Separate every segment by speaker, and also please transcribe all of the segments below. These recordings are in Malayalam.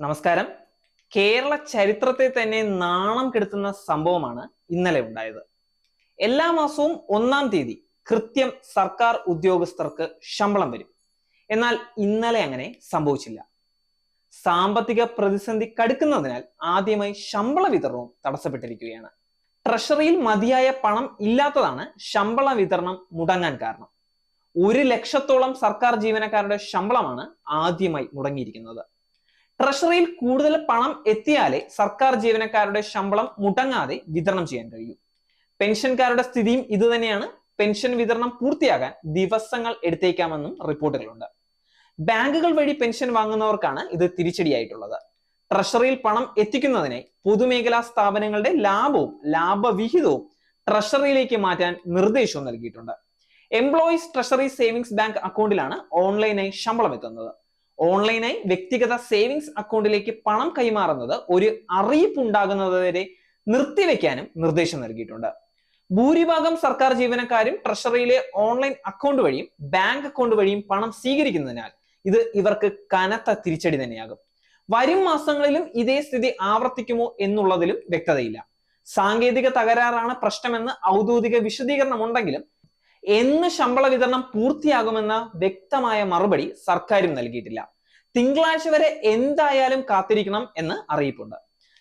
Speaker 1: നമസ്കാരം. കേരള ചരിത്രത്തെ തന്നെ നാണം കെടുത്തുന്ന സംഭവമാണ് ഇന്നലെ ഉണ്ടായത്. എല്ലാ മാസവും 1-ാം തീയതി കൃത്യം സർക്കാർ ഉദ്യോഗസ്ഥർക്ക് ശമ്പളം വരും. എന്നാൽ ഇന്നലെ അങ്ങനെ സംഭവിച്ചില്ല. സാമ്പത്തിക പ്രതിസന്ധി കടുക്കുന്നതിനാൽ ആദ്യമായി ശമ്പള വിതരണവും തടസ്സപ്പെട്ടിരിക്കുകയാണ്. ട്രഷറിയിൽ മതിയായ പണം ഇല്ലാത്തതാണ് ശമ്പള വിതരണം മുടങ്ങാൻ കാരണം. 1 ലക്ഷത്തോളം സർക്കാർ ജീവനക്കാരുടെ ശമ്പളമാണ് ആദ്യമായി മുടങ്ങിയിരിക്കുന്നത്. ട്രഷറിയിൽ കൂടുതൽ പണം എത്തിയാലേ സർക്കാർ ജീവനക്കാരുടെ ശമ്പളം മുടങ്ങാതെ വിതരണം ചെയ്യാൻ കഴിയൂ. പെൻഷൻകാരുടെ സ്ഥിതിയും ഇതുതന്നെയാണ്. പെൻഷൻ വിതരണം പൂർത്തിയാകാൻ ദിവസങ്ങൾ എടുത്തേക്കാമെന്നും റിപ്പോർട്ടുകളുണ്ട്. ബാങ്കുകൾ വഴി പെൻഷൻ വാങ്ങുന്നവർക്കാണ് ഇത് തിരിച്ചടിയായിട്ടുള്ളത്. ട്രഷറിയിൽ പണം എത്തിക്കുന്നതിനായി പൊതുമേഖലാ സ്ഥാപനങ്ങളുടെ ലാഭവിഹിതവും ട്രഷറിയിലേക്ക് മാറ്റാൻ നിർദ്ദേശവും നൽകിയിട്ടുണ്ട്. എംപ്ലോയീസ് ട്രഷറി സേവിങ്സ് ബാങ്ക് അക്കൗണ്ടിലാണ് ഓൺലൈനായി ശമ്പളം എത്തുന്നത്. ഓൺലൈനായി വ്യക്തിഗത സേവിങ്സ് അക്കൗണ്ടിലേക്ക് പണം കൈമാറുന്നത് ഒരു അറിയിപ്പ് ഉണ്ടാകുന്നതുവരെ നിർത്തിവെക്കാനും നിർദ്ദേശം നൽകിയിട്ടുണ്ട്. ഭൂരിഭാഗം സർക്കാർ ജീവനക്കാരും ട്രഷറിയിലെ ഓൺലൈൻ അക്കൗണ്ട് വഴിയും ബാങ്ക് അക്കൗണ്ട് വഴിയും പണം സ്വീകരിക്കുന്നതിനാൽ ഇത് ഇവർക്ക് കനത്ത തിരിച്ചടി തന്നെയാകും. വരും മാസങ്ങളിലും ഇതേ സ്ഥിതി ആവർത്തിക്കുമോ എന്നുള്ളതിലും വ്യക്തതയില്ല. സാങ്കേതിക തകരാറാണ് പ്രശ്നമെന്ന് ഔദ്യോഗിക വിശദീകരണം ഉണ്ടെങ്കിലും എന്ന് ശമ്പള വിതരണം പൂർത്തിയാകുമെന്ന വ്യക്തമായ മറുപടി സർക്കാരും നൽകിയിട്ടില്ല. തിങ്കളാഴ്ച വരെ എന്തായാലും കാത്തിരിക്കണം എന്ന് അറിയിപ്പുണ്ട്.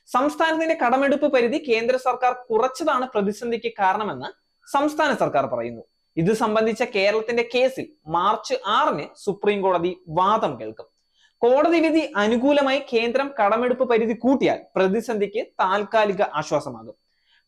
Speaker 1: സംസ്ഥാനത്തിന്റെ കടമെടുപ്പ് പരിധി കേന്ദ്ര സർക്കാർ കുറച്ചതാണ് പ്രതിസന്ധിക്ക് കാരണമെന്ന് സംസ്ഥാന സർക്കാർ പറയുന്നു. ഇത് സംബന്ധിച്ച കേരളത്തിന്റെ കേസിൽ മാർച്ച് 6-ന് സുപ്രീം കോടതി വാദം കേൾക്കും. കോടതി വിധി അനുകൂലമായി കേന്ദ്രം കടമെടുപ്പ് പരിധി കൂട്ടിയാൽ പ്രതിസന്ധിക്ക് താൽക്കാലിക ആശ്വാസമാകും.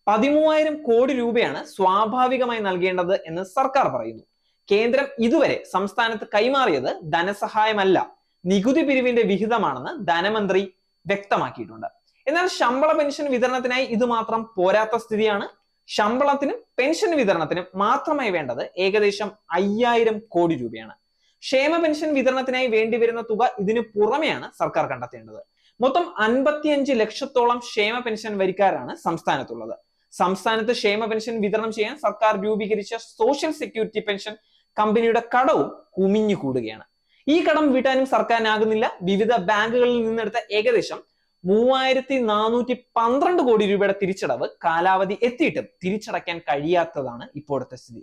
Speaker 1: 13,000 കോടി രൂപയാണ് സ്വാഭാവികമായി നൽകേണ്ടത് എന്ന് സർക്കാർ പറയുന്നു. കേന്ദ്രം ഇതുവരെ സംസ്ഥാനത്ത് കൈമാറിയത് ധനസഹായമല്ല, നികുതി പിരിവിന്റെ വിഹിതമാണെന്ന് ധനമന്ത്രി വ്യക്തമാക്കിയിട്ടുണ്ട്. എന്നാൽ ശമ്പള പെൻഷൻ വിതരണത്തിനായി ഇത് മാത്രം പോരാത്ത സ്ഥിതിയാണ്. ശമ്പളത്തിനും പെൻഷൻ വിതരണത്തിനും മാത്രമായി വേണ്ടത് ഏകദേശം 5,000 കോടി രൂപയാണ്. ക്ഷേമ പെൻഷൻ വിതരണത്തിനായി വേണ്ടിവരുന്ന തുക ഇതിനു പുറമെയാണ് സർക്കാർ കണ്ടെത്തേണ്ടത്. മൊത്തം 55 ലക്ഷത്തോളം ക്ഷേമ പെൻഷൻ വരിക്കാരാണ് സംസ്ഥാനത്തുള്ളത്. സംസ്ഥാനത്ത് ക്ഷേമ പെൻഷൻ വിതരണം ചെയ്യാൻ സർക്കാർ രൂപീകരിച്ച സോഷ്യൽ സെക്യൂരിറ്റി പെൻഷൻ കമ്പനിയുടെ കടവും കുമിഞ്ഞു കൂടുകയാണ്. ഈ കടം വീട്ടാനും സർക്കാരിനാകുന്നില്ല. വിവിധ ബാങ്കുകളിൽ നിന്നെടുത്ത ഏകദേശം 3,412 കോടി രൂപയുടെ തിരിച്ചടവ് കാലാവധി എത്തിയിട്ടും തിരിച്ചടയ്ക്കാൻ കഴിയാത്തതാണ് ഇപ്പോഴത്തെ സ്ഥിതി.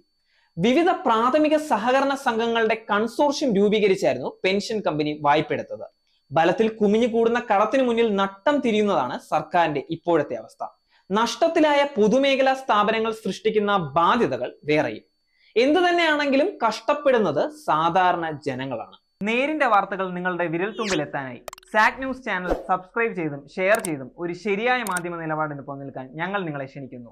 Speaker 1: വിവിധ പ്രാഥമിക സഹകരണ സംഘങ്ങളുടെ കൺസോർഷ്യം രൂപീകരിച്ചായിരുന്നു പെൻഷൻ കമ്പനി വായ്പെടുത്തത്. ബലത്തിൽ കുമിഞ്ഞു കൂടുന്ന കടത്തിനു മുന്നിൽ നട്ടം തിരിയുന്നതാണ് സർക്കാരിന്റെ ഇപ്പോഴത്തെ അവസ്ഥ. നഷ്ടത്തിലായ പൊതുമേഖലാ സ്ഥാപനങ്ങൾ സൃഷ്ടിക്കുന്ന ബാധ്യതകൾ വേറെയും. എന്തു തന്നെയാണെങ്കിലും കഷ്ടപ്പെടുന്നത് സാധാരണ ജനങ്ങളാണ്. നേരിന്റെ വാർത്തകൾ നിങ്ങളുടെ വിരൽത്തുമ്പിൽ എത്താനായി സാക് ന്യൂസ് ചാനൽ സബ്സ്ക്രൈബ് ചെയ്തും ഷെയർ ചെയ്തും ഒരു ശരിയായ മാധ്യമ നിലപാടിന് നിൽക്കാൻ ഞങ്ങൾ നിങ്ങളെ ക്ഷണിക്കുന്നു.